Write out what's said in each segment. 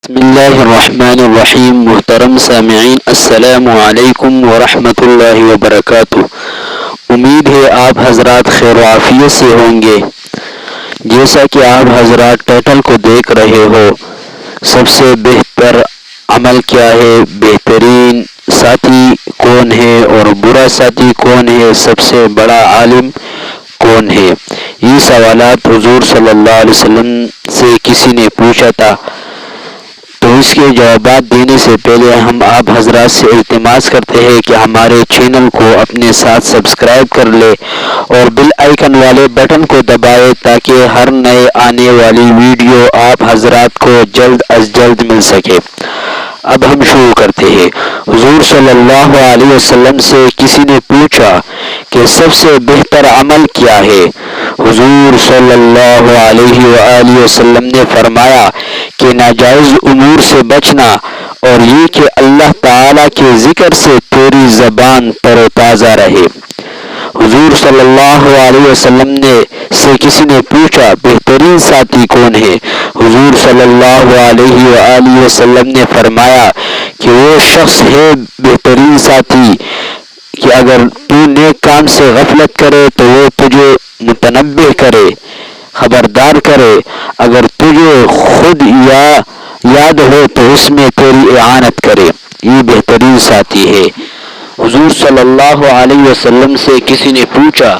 بسم اللہ الرحمن الرحیم۔ محترم سامعین، السلام علیکم ورحمۃ اللہ وبرکاتہ۔ امید ہے آپ حضرات خیر و عافیت سے ہوں گے۔ جیسا کہ آپ حضرات ٹائٹل کو دیکھ رہے ہو، سب سے بہتر عمل کیا ہے، بہترین ساتھی کون ہے اور برا ساتھی کون ہے، سب سے بڑا عالم کون ہے، یہ سوالات حضور صلی اللہ علیہ وسلم سے کسی نے پوچھا تھا۔ تو اس کے جوابات دینے سے پہلے ہم آپ حضرات سے التماس کرتے ہیں کہ ہمارے چینل کو اپنے ساتھ سبسکرائب کر لے اور بیل آئیکن والے بٹن کو دبائے تاکہ ہر نئے آنے والی ویڈیو آپ حضرات کو جلد از جلد مل سکے۔ اب ہم شروع کرتے ہیں۔ حضور صلی اللہ علیہ وسلم سے کسی نے پوچھا کہ سب سے بہتر عمل کیا ہے؟ حضور صلی اللہ علیہ وآلہ وسلم نے فرمایا کہ ناجائز امور سے بچنا اور یہ کہ اللہ تعالیٰ کے ذکر سے تیری زبان تر و تازہ رہے۔ حضور صلی اللہ علیہ وسلم سے کسی نے پوچھا بہترین ساتھی کون ہے؟ حضور صلی اللہ علیہ وآلہ وسلم نے فرمایا کہ وہ شخص ہے بہترین ساتھی کہ اگر تو نیک کام سے غفلت کرے تو وہ تجھے متنبہ کرے، خبردار کرے، اگر تجھے خود یاد ہو تو اس میں تیری اعانت کرے، یہ بہترین ساتھی ہے۔ حضور صلی اللہ علیہ وسلم سے کسی نے پوچھا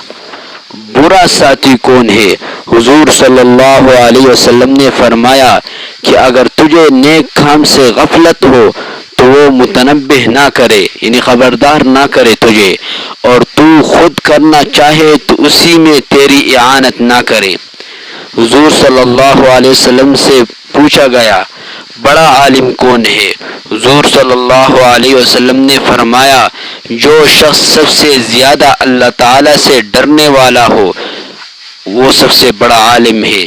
برا ساتھی کون ہے؟ حضور صلی اللہ علیہ وسلم نے فرمایا کہ اگر تجھے نیک کام سے غفلت ہو تو وہ متنبہ نہ کرے، یعنی خبردار نہ کرے تجھے، اور تو خود کرنا چاہے تو اسی میں تیری اعانت نہ کرے۔ حضور صلی اللہ علیہ وسلم سے پوچھا گیا بڑا عالم کون ہے؟ حضور صلی اللہ علیہ وسلم نے فرمایا جو شخص سب سے زیادہ اللہ تعالیٰ سے ڈرنے والا ہو وہ سب سے بڑا عالم ہے۔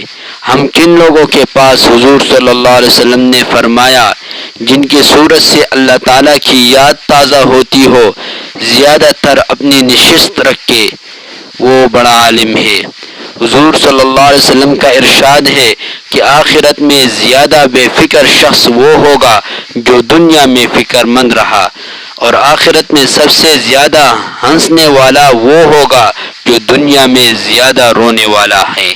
ہم کن لوگوں کے پاس؟ حضور صلی اللہ علیہ وسلم نے فرمایا جن کی صورت سے اللہ تعالیٰ کی یاد تازہ ہوتی ہو زیادہ تر اپنی نشست رکھ کے، وہ بڑا عالم ہے۔ حضور صلی اللہ علیہ وسلم کا ارشاد ہے کہ آخرت میں زیادہ بے فکر شخص وہ ہوگا جو دنیا میں فکر مند رہا، اور آخرت میں سب سے زیادہ ہنسنے والا وہ ہوگا جو دنیا میں زیادہ رونے والا ہے۔